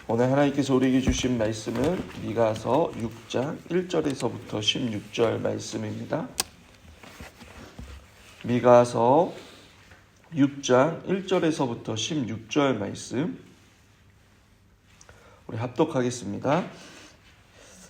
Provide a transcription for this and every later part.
오늘 하나님께서 우리에게 주신 말씀은 미가서 6장 1절에서부터 16절 말씀입니다. 미가서 6장 1절에서부터 16절 말씀 우리 합독하겠습니다.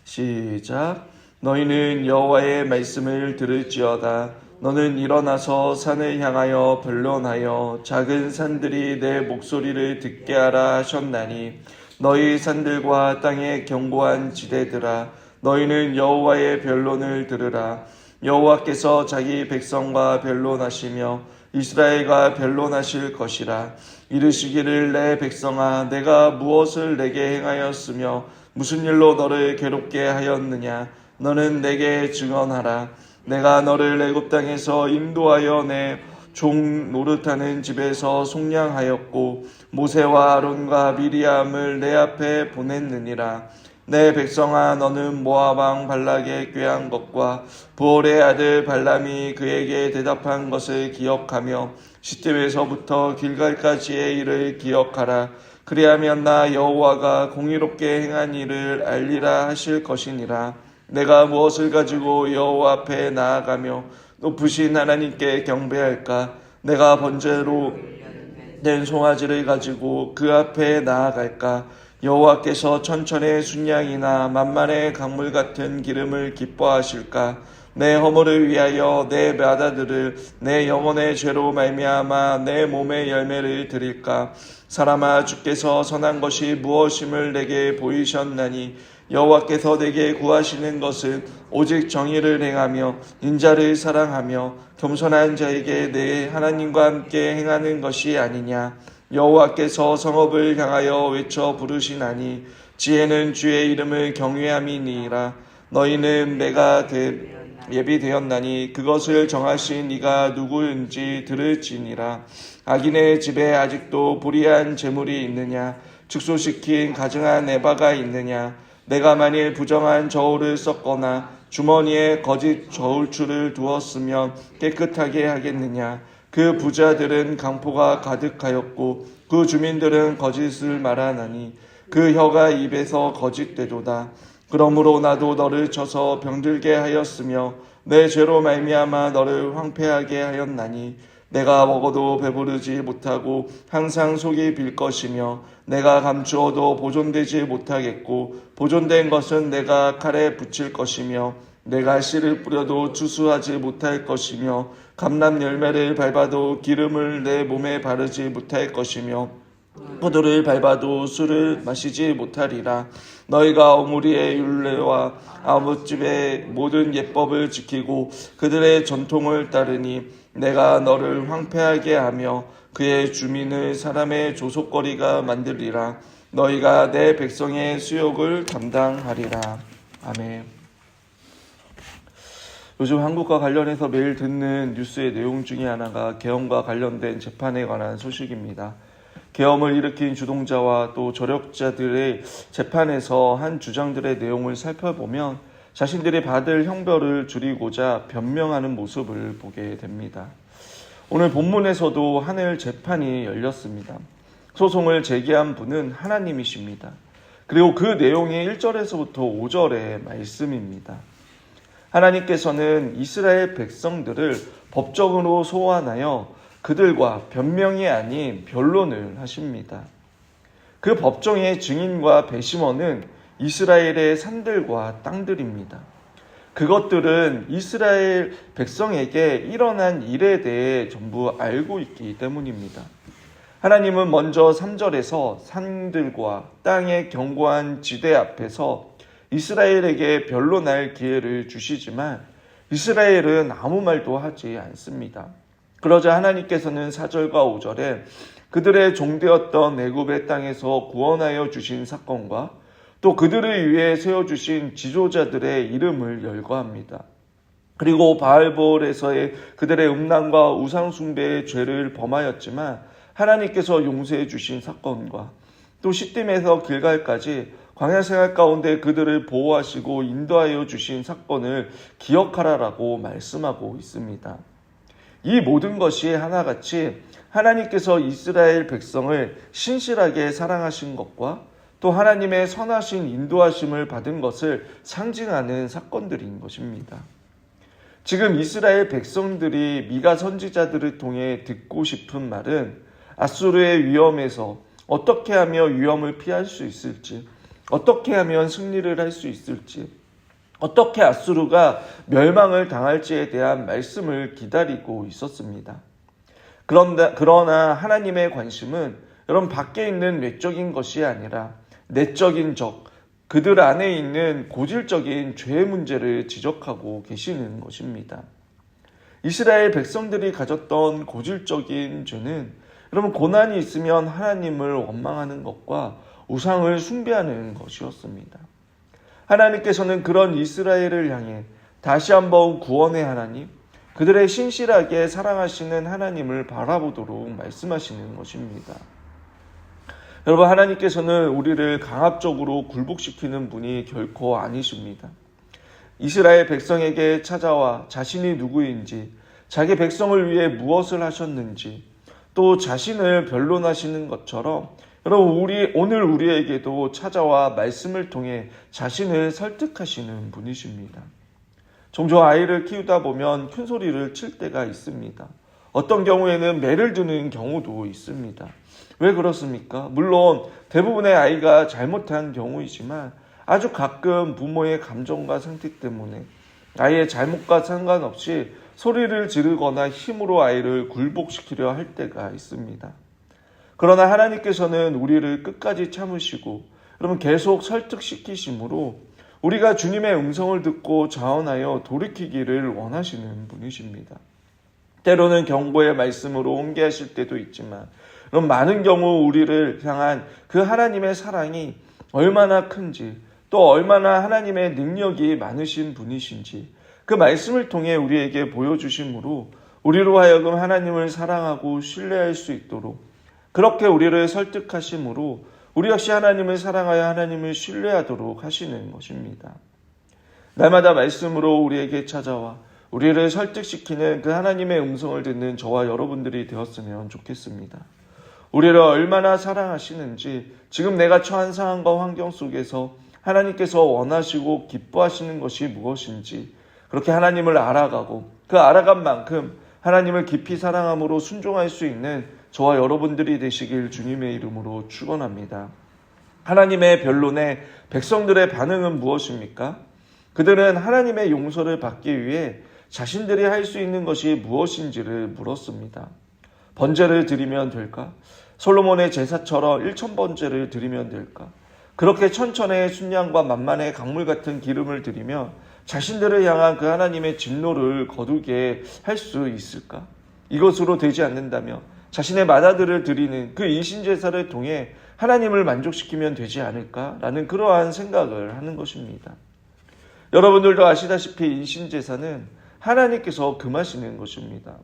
시작. 너희는 여호와의 말씀을 들을지어다. 너는 일어나서 산을 향하여 변론하여 작은 산들이 내 목소리를 듣게 하라 하셨나니 너희 산들과 땅의 견고한 지대들아, 너희는 여호와의 변론을 들으라. 여호와께서 자기 백성과 변론하시며 이스라엘과 변론하실 것이라. 이르시기를 내 백성아, 내가 무엇을 내게 행하였으며 무슨 일로 너를 괴롭게 하였느냐. 너는 내게 증언하라. 내가 너를 애굽 땅에서 인도하여 내 종 노릇하는 집에서 속량하였고 모세와 아론과 미리암을 내 앞에 보냈느니라. 내 백성아, 너는 모압 왕 발락의 꾀한 것과 부올의 아들 발람이 그에게 대답한 것을 기억하며 시팀에서부터 길갈까지의 일을 기억하라. 그리하면 나 여호와가 공의롭게 행한 일을 알리라 하실 것이니라. 내가 무엇을 가지고 여호와 앞에 나아가며 높으신 하나님께 경배할까? 내가 번제로 된 송아지를 가지고 그 앞에 나아갈까? 여호와께서 천천의 순양이나 만만의 강물 같은 기름을 기뻐하실까? 내 허물을 위하여 내 맏아들을 내 영혼의 죄로 말미암아 내 몸의 열매를 드릴까? 사람아, 주께서 선한 것이 무엇임을 내게 보이셨나니 여호와께서 내게 구하시는 것은 오직 정의를 행하며 인자를 사랑하며 겸손한 자에게 내 하나님과 함께 행하는 것이 아니냐. 여호와께서 성읍을 향하여 외쳐 부르시나니 지혜는 주의 이름을 경외함이니라. 너희는 내가 예비되었나니 그것을 정하신 이가 누구인지 들을지니라. 악인의 집에 아직도 불의한 재물이 있느냐. 축소시킨 가증한 에바가 있느냐. 내가 만일 부정한 저울을 썼거나 주머니에 거짓 저울추를 두었으면 깨끗하게 하겠느냐. 그 부자들은 강포가 가득하였고 그 주민들은 거짓을 말하나니 그 혀가 입에서 거짓되도다. 그러므로 나도 너를 쳐서 병들게 하였으며 내 죄로 말미암아 너를 황폐하게 하였나니 내가 먹어도 배부르지 못하고 항상 속이 빌 것이며 내가 감추어도 보존되지 못하겠고 보존된 것은 내가 칼에 붙일 것이며 내가 씨를 뿌려도 추수하지 못할 것이며 감람 열매를 밟아도 기름을 내 몸에 바르지 못할 것이며 포도를 밟아도 술을 마시지 못하리라. 너희가 어무리의 율례와 아랫집의 모든 예법을 지키고 그들의 전통을 따르니 내가 너를 황폐하게 하며 그의 주민을 사람의 조속거리가 만들리라. 너희가 내 백성의 수욕을 담당하리라. 아멘. 요즘 한국과 관련해서 매일 듣는 뉴스의 내용 중에 하나가 계엄과 관련된 재판에 관한 소식입니다. 계엄을 일으킨 주동자와 또 저력자들의 재판에서 한 주장들의 내용을 살펴보면 자신들이 받을 형벌을 줄이고자 변명하는 모습을 보게 됩니다. 오늘 본문에서도 하늘 재판이 열렸습니다. 소송을 제기한 분은 하나님이십니다. 그리고 그 내용이 1절에서부터 5절의 말씀입니다. 하나님께서는 이스라엘 백성들을 법적으로 소환하여 그들과 변명이 아닌 변론을 하십니다. 그 법정의 증인과 배심원은 이스라엘의 산들과 땅들입니다. 그것들은 이스라엘 백성에게 일어난 일에 대해 전부 알고 있기 때문입니다. 하나님은 먼저 3절에서 산들과 땅의 견고한 지대 앞에서 이스라엘에게 변론할 기회를 주시지만 이스라엘은 아무 말도 하지 않습니다. 그러자 하나님께서는 4절과 5절에 그들의 종되었던 애굽의 땅에서 구원하여 주신 사건과 또 그들을 위해 세워주신 지도자들의 이름을 열거합니다. 그리고 바알볼에서의 그들의 음란과 우상숭배의 죄를 범하였지만 하나님께서 용서해 주신 사건과 또 시딤에서 길갈까지 광야생활 가운데 그들을 보호하시고 인도하여 주신 사건을 기억하라라고 말씀하고 있습니다. 이 모든 것이 하나같이 하나님께서 이스라엘 백성을 신실하게 사랑하신 것과 또 하나님의 선하신 인도하심을 받은 것을 상징하는 사건들인 것입니다. 지금 이스라엘 백성들이 미가 선지자들을 통해 듣고 싶은 말은 아수르의 위험에서 어떻게 하며 위험을 피할 수 있을지, 어떻게 하면 승리를 할 수 있을지, 어떻게 아수르가 멸망을 당할지에 대한 말씀을 기다리고 있었습니다. 그러나 하나님의 관심은 여러분 밖에 있는 외적인 것이 아니라 내적인 적, 그들 안에 있는 고질적인 죄의 문제를 지적하고 계시는 것입니다. 이스라엘 백성들이 가졌던 고질적인 죄는 여러분 고난이 있으면 하나님을 원망하는 것과 우상을 숭배하는 것이었습니다. 하나님께서는 그런 이스라엘을 향해 다시 한번 구원의 하나님, 그들의 신실하게 사랑하시는 하나님을 바라보도록 말씀하시는 것입니다. 여러분, 하나님께서는 우리를 강압적으로 굴복시키는 분이 결코 아니십니다. 이스라엘 백성에게 찾아와 자신이 누구인지, 자기 백성을 위해 무엇을 하셨는지, 또 자신을 변론하시는 것처럼 여러분 오늘 우리에게도 찾아와 말씀을 통해 자신을 설득하시는 분이십니다. 종종 아이를 키우다 보면 큰 소리를 칠 때가 있습니다. 어떤 경우에는 매를 드는 경우도 있습니다. 왜 그렇습니까? 물론 대부분의 아이가 잘못한 경우이지만 아주 가끔 부모의 감정과 상태 때문에 아이의 잘못과 상관없이 소리를 지르거나 힘으로 아이를 굴복시키려 할 때가 있습니다. 그러나 하나님께서는 우리를 끝까지 참으시고 여러분 계속 설득시키심으로 우리가 주님의 음성을 듣고 자원하여 돌이키기를 원하시는 분이십니다. 때로는 경고의 말씀으로 옮게 하실 때도 있지만 그럼 많은 경우 우리를 향한 그 하나님의 사랑이 얼마나 큰지 또 얼마나 하나님의 능력이 많으신 분이신지 그 말씀을 통해 우리에게 보여주심으로 우리로 하여금 하나님을 사랑하고 신뢰할 수 있도록 그렇게 우리를 설득하심으로 우리 역시 하나님을 사랑하여 하나님을 신뢰하도록 하시는 것입니다. 날마다 말씀으로 우리에게 찾아와 우리를 설득시키는 그 하나님의 음성을 듣는 저와 여러분들이 되었으면 좋겠습니다. 우리를 얼마나 사랑하시는지 지금 내가 처한 상황과 환경 속에서 하나님께서 원하시고 기뻐하시는 것이 무엇인지 그렇게 하나님을 알아가고 그 알아간 만큼 하나님을 깊이 사랑함으로 순종할 수 있는 저와 여러분들이 되시길 주님의 이름으로 축원합니다. 하나님의 변론에 백성들의 반응은 무엇입니까? 그들은 하나님의 용서를 받기 위해 자신들이 할 수 있는 것이 무엇인지를 물었습니다. 번제를 드리면 될까? 솔로몬의 제사처럼 1000번제를 드리면 될까? 그렇게 천천의 순양과 만만의 강물 같은 기름을 드리며 자신들을 향한 그 하나님의 진노를 거두게 할 수 있을까? 이것으로 되지 않는다며 자신의 맏아들을 드리는 그 이신제사를 통해 하나님을 만족시키면 되지 않을까라는 그러한 생각을 하는 것입니다. 여러분들도 아시다시피 이신제사는 하나님께서 금하시는 것입니다.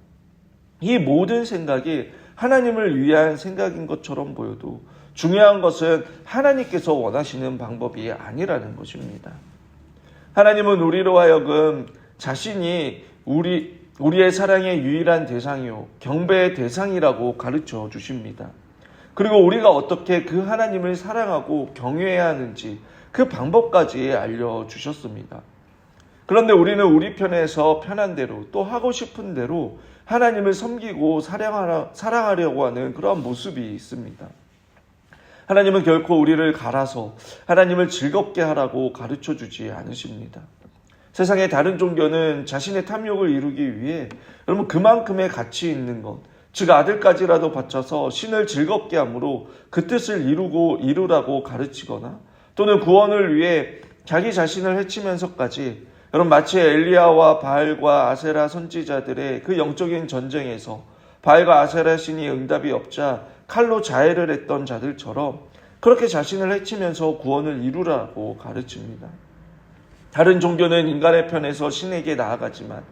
이 모든 생각이 하나님을 위한 생각인 것처럼 보여도 중요한 것은 하나님께서 원하시는 방법이 아니라는 것입니다. 하나님은 우리로 하여금 자신이 우리의 사랑의 유일한 대상이요 경배의 대상이라고 가르쳐 주십니다. 그리고 우리가 어떻게 그 하나님을 사랑하고 경외해야 하는지 그 방법까지 알려주셨습니다. 그런데 우리는 우리 편에서 편한 대로 또 하고 싶은 대로 하나님을 섬기고 사랑하려고 하는 그런 모습이 있습니다. 하나님은 결코 우리를 갈아서 하나님을 즐겁게 하라고 가르쳐 주지 않으십니다. 세상의 다른 종교는 자신의 탐욕을 이루기 위해 여러분 그만큼의 가치 있는 것, 즉 아들까지라도 바쳐서 신을 즐겁게 함으로 그 뜻을 이루라고 가르치거나 또는 구원을 위해 자기 자신을 해치면서까지 여러분 마치 엘리야와 바알과 아세라 선지자들의 그 영적인 전쟁에서 바알과 아세라 신이 응답이 없자 칼로 자해를 했던 자들처럼 그렇게 자신을 해치면서 구원을 이루라고 가르칩니다. 다른 종교는 인간의 편에서 신에게 나아가지만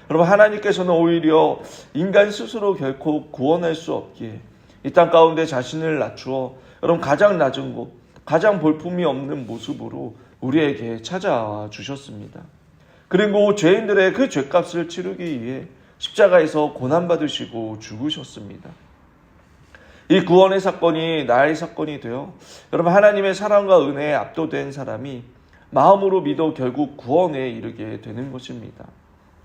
여러분 하나님께서는 오히려 인간 스스로 결코 구원할 수 없기에 이 땅 가운데 자신을 낮추어 여러분 가장 낮은 곳, 가장 볼품이 없는 모습으로 우리에게 찾아와 주셨습니다. 그리고 죄인들의 그 죄값을 치르기 위해 십자가에서 고난받으시고 죽으셨습니다. 이 구원의 사건이 나의 사건이 되어 여러분 하나님의 사랑과 은혜에 압도된 사람이 마음으로 믿어 결국 구원에 이르게 되는 것입니다.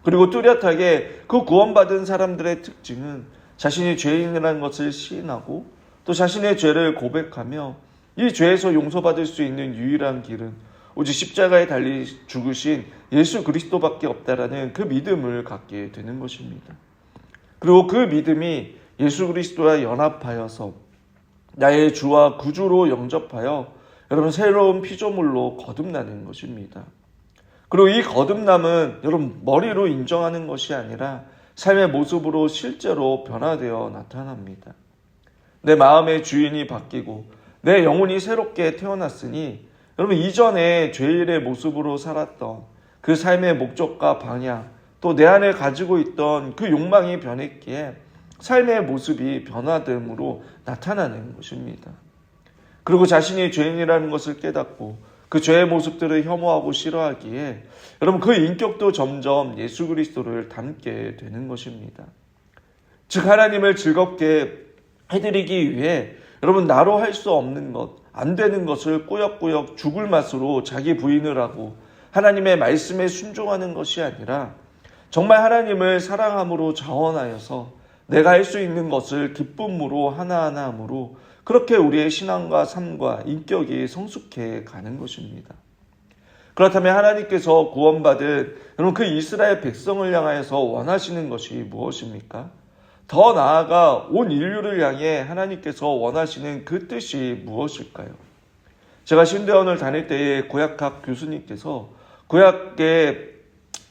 그리고 뚜렷하게 그 구원받은 사람들의 특징은 자신이 죄인이라는 것을 시인하고 또 자신의 죄를 고백하며 이 죄에서 용서받을 수 있는 유일한 길은 오직 십자가에 달리 죽으신 예수 그리스도밖에 없다라는 그 믿음을 갖게 되는 것입니다. 그리고 그 믿음이 예수 그리스도와 연합하여서 나의 주와 구주로 영접하여 여러분 새로운 피조물로 거듭나는 것입니다. 그리고 이 거듭남은 여러분 머리로 인정하는 것이 아니라 삶의 모습으로 실제로 변화되어 나타납니다. 내 마음의 주인이 바뀌고 내 영혼이 새롭게 태어났으니 여러분 이전에 죄인의 모습으로 살았던 그 삶의 목적과 방향 또 내 안에 가지고 있던 그 욕망이 변했기에 삶의 모습이 변화됨으로 나타나는 것입니다. 그리고 자신이 죄인이라는 것을 깨닫고 그 죄의 모습들을 혐오하고 싫어하기에 여러분 그 인격도 점점 예수 그리스도를 닮게 되는 것입니다. 즉 하나님을 즐겁게 해드리기 위해 여러분 나로 할 수 없는 것, 안 되는 것을 꾸역꾸역 죽을 맛으로 자기 부인을 하고 하나님의 말씀에 순종하는 것이 아니라 정말 하나님을 사랑함으로 자원하여서 내가 할 수 있는 것을 기쁨으로 하나하나 함으로 그렇게 우리의 신앙과 삶과 인격이 성숙해 가는 것입니다. 그렇다면 하나님께서 구원받은 여러분 그 이스라엘 백성을 향하여서 원하시는 것이 무엇입니까? 더 나아가 온 인류를 향해 하나님께서 원하시는 그 뜻이 무엇일까요? 제가 신대원을 다닐 때에 구약학 교수님께서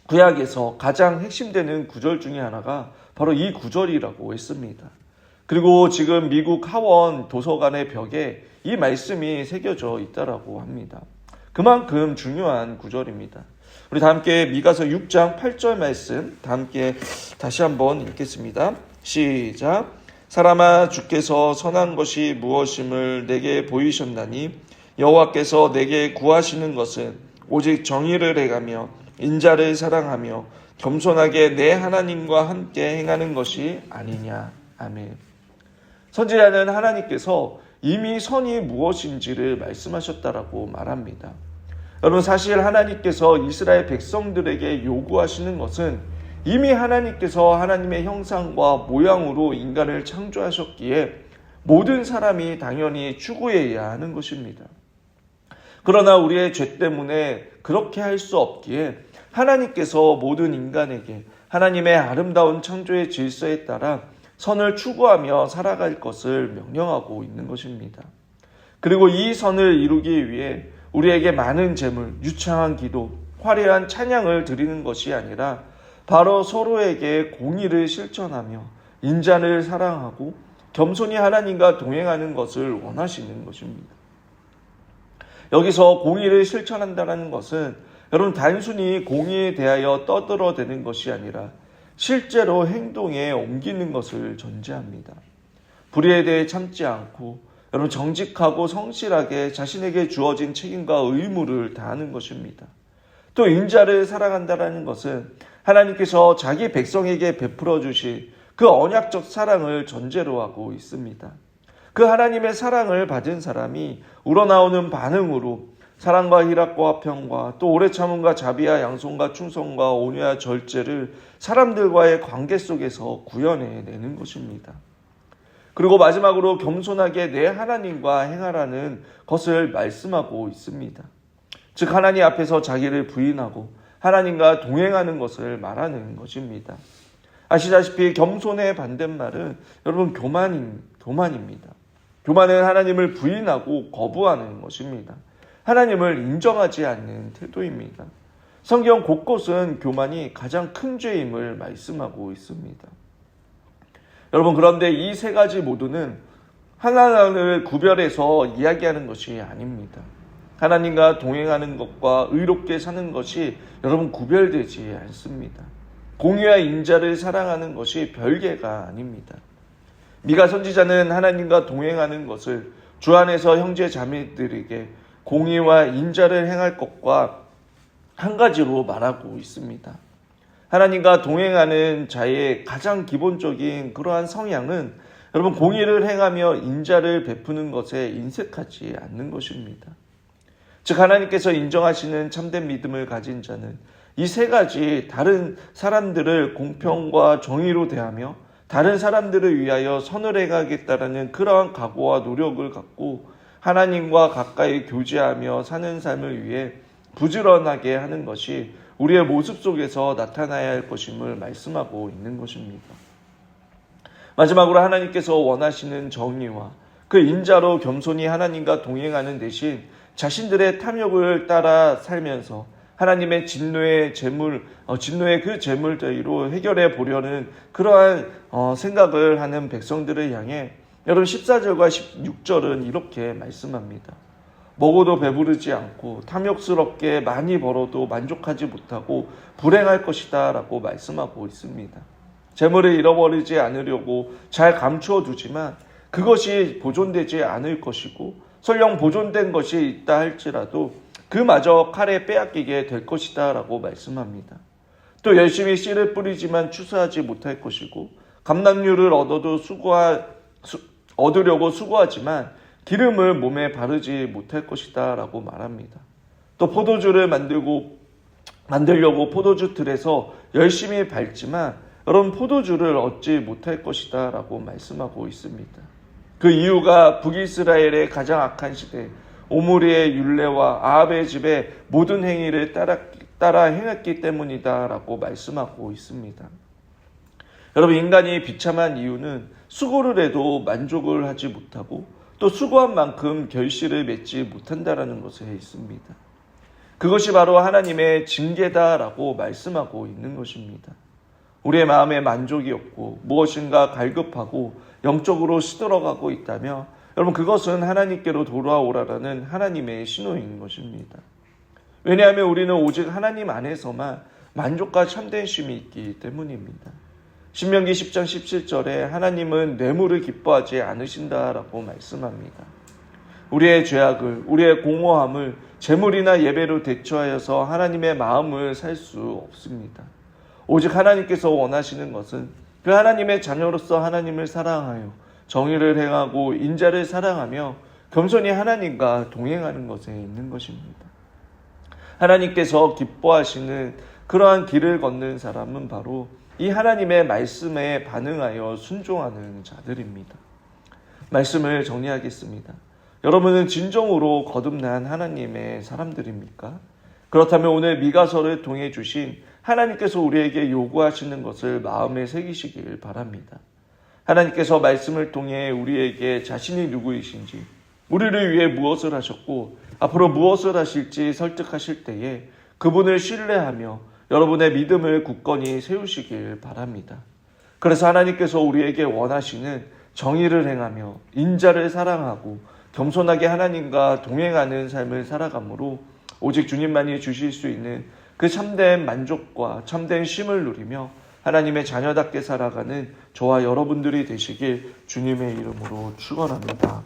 구약에서 가장 핵심되는 구절 중에 하나가 바로 이 구절이라고 했습니다. 그리고 지금 미국 하원 도서관의 벽에 이 말씀이 새겨져 있다라고 합니다. 그만큼 중요한 구절입니다. 우리 다 함께 미가서 6장 8절 말씀 다 함께 다시 한번 읽겠습니다. 시작. 사람아 주께서 선한 것이 무엇임을 내게 보이셨나니 여호와께서 내게 구하시는 것은 오직 정의를 행하며 인자를 사랑하며 겸손하게 내 하나님과 함께 행하는 것이 아니냐. 아멘. 선지자는 하나님께서 이미 선이 무엇인지를 말씀하셨다라고 말합니다. 여러분 사실 하나님께서 이스라엘 백성들에게 요구하시는 것은 이미 하나님께서 하나님의 형상과 모양으로 인간을 창조하셨기에 모든 사람이 당연히 추구해야 하는 것입니다. 그러나 우리의 죄 때문에 그렇게 할 수 없기에 하나님께서 모든 인간에게 하나님의 아름다운 창조의 질서에 따라 선을 추구하며 살아갈 것을 명령하고 있는 것입니다. 그리고 이 선을 이루기 위해 우리에게 많은 재물, 유창한 기도, 화려한 찬양을 드리는 것이 아니라 바로 서로에게 공의를 실천하며 인자를 사랑하고 겸손히 하나님과 동행하는 것을 원하시는 것입니다. 여기서 공의를 실천한다는 것은 여러분 단순히 공의에 대하여 떠들어대는 것이 아니라 실제로 행동에 옮기는 것을 전제합니다. 불의에 대해 참지 않고 여러분 정직하고 성실하게 자신에게 주어진 책임과 의무를 다하는 것입니다. 또 인자를 사랑한다는 것은 하나님께서 자기 백성에게 베풀어 주신 그 언약적 사랑을 전제로 하고 있습니다. 그 하나님의 사랑을 받은 사람이 우러나오는 반응으로 사랑과 희락과 화평과 또 오래 참음과 자비와 양손과 충성과 온유와 절제를 사람들과의 관계 속에서 구현해내는 것입니다. 그리고 마지막으로 겸손하게 내 하나님과 행하라는 것을 말씀하고 있습니다. 즉 하나님 앞에서 자기를 부인하고 하나님과 동행하는 것을 말하는 것입니다. 아시다시피 겸손의 반대말은 여러분 교만입니다. 교만은 하나님을 부인하고 거부하는 것입니다. 하나님을 인정하지 않는 태도입니다. 성경 곳곳은 교만이 가장 큰 죄임을 말씀하고 있습니다. 여러분 그런데 이 세 가지 모두는 하나님을 구별해서 이야기하는 것이 아닙니다. 하나님과 동행하는 것과 의롭게 사는 것이 여러분 구별되지 않습니다. 공의와 인자를 사랑하는 것이 별개가 아닙니다. 미가 선지자는 하나님과 동행하는 것을 주 안에서 형제 자매들에게 공의와 인자를 행할 것과 한 가지로 말하고 있습니다. 하나님과 동행하는 자의 가장 기본적인 그러한 성향은 여러분, 공의를 행하며 인자를 베푸는 것에 인색하지 않는 것입니다. 즉, 하나님께서 인정하시는 참된 믿음을 가진 자는 이 세 가지 다른 사람들을 공평과 정의로 대하며 다른 사람들을 위하여 선을 행하겠다라는 그러한 각오와 노력을 갖고 하나님과 가까이 교제하며 사는 삶을 위해 부지런하게 하는 것이 우리의 모습 속에서 나타나야 할 것임을 말씀하고 있는 것입니다. 마지막으로 하나님께서 원하시는 정의와 그 인자로 겸손히 하나님과 동행하는 대신 자신들의 탐욕을 따라 살면서 하나님의 진노의 그 재물대로 해결해 보려는 그러한 생각을 하는 백성들을 향해 여러분 14절과 16절은 이렇게 말씀합니다. 먹어도 배부르지 않고 탐욕스럽게 많이 벌어도 만족하지 못하고 불행할 것이다 라고 말씀하고 있습니다. 재물을 잃어버리지 않으려고 잘 감추어 두지만 그것이 보존되지 않을 것이고 설령 보존된 것이 있다 할지라도 그마저 칼에 빼앗기게 될 것이다 라고 말씀합니다. 또 열심히 씨를 뿌리지만 추수하지 못할 것이고 감람류를 얻으려고 수고하지만 기름을 몸에 바르지 못할 것이다 라고 말합니다. 또 포도주를 만들려고 포도주 틀에서 열심히 밟지만 여러분 포도주를 얻지 못할 것이다 라고 말씀하고 있습니다. 그 이유가 북이스라엘의 가장 악한 시대 오므리의 율례와 아합의 집의 모든 행위를 따라 행했기 때문이다 라고 말씀하고 있습니다. 여러분, 인간이 비참한 이유는 수고를 해도 만족을 하지 못하고 또 수고한 만큼 결실을 맺지 못한다라는 것에 있습니다. 그것이 바로 하나님의 징계다라고 말씀하고 있는 것입니다. 우리의 마음에 만족이 없고 무엇인가 갈급하고 영적으로 시들어가고 있다며 여러분 그것은 하나님께로 돌아오라라는 하나님의 신호인 것입니다. 왜냐하면 우리는 오직 하나님 안에서만 만족과 참된 쉼이 있기 때문입니다. 신명기 10장 17절에 하나님은 뇌물을 기뻐하지 않으신다라고 말씀합니다. 우리의 죄악을, 우리의 공허함을 재물이나 예배로 대처하여서 하나님의 마음을 살 수 없습니다. 오직 하나님께서 원하시는 것은 그 하나님의 자녀로서 하나님을 사랑하여 정의를 행하고 인자를 사랑하며 겸손히 하나님과 동행하는 것에 있는 것입니다. 하나님께서 기뻐하시는 그러한 길을 걷는 사람은 바로 이 하나님의 말씀에 반응하여 순종하는 자들입니다. 말씀을 정리하겠습니다. 여러분은 진정으로 거듭난 하나님의 사람들입니까? 그렇다면 오늘 미가서를 통해 주신 하나님께서 우리에게 요구하시는 것을 마음에 새기시길 바랍니다. 하나님께서 말씀을 통해 우리에게 자신이 누구이신지, 우리를 위해 무엇을 하셨고 앞으로 무엇을 하실지 설득하실 때에 그분을 신뢰하며 여러분의 믿음을 굳건히 세우시길 바랍니다. 그래서 하나님께서 우리에게 원하시는 정의를 행하며 인자를 사랑하고 겸손하게 하나님과 동행하는 삶을 살아가므로 오직 주님만이 주실 수 있는 그 참된 만족과 참된 쉼을 누리며 하나님의 자녀답게 살아가는 저와 여러분들이 되시길 주님의 이름으로 축원합니다.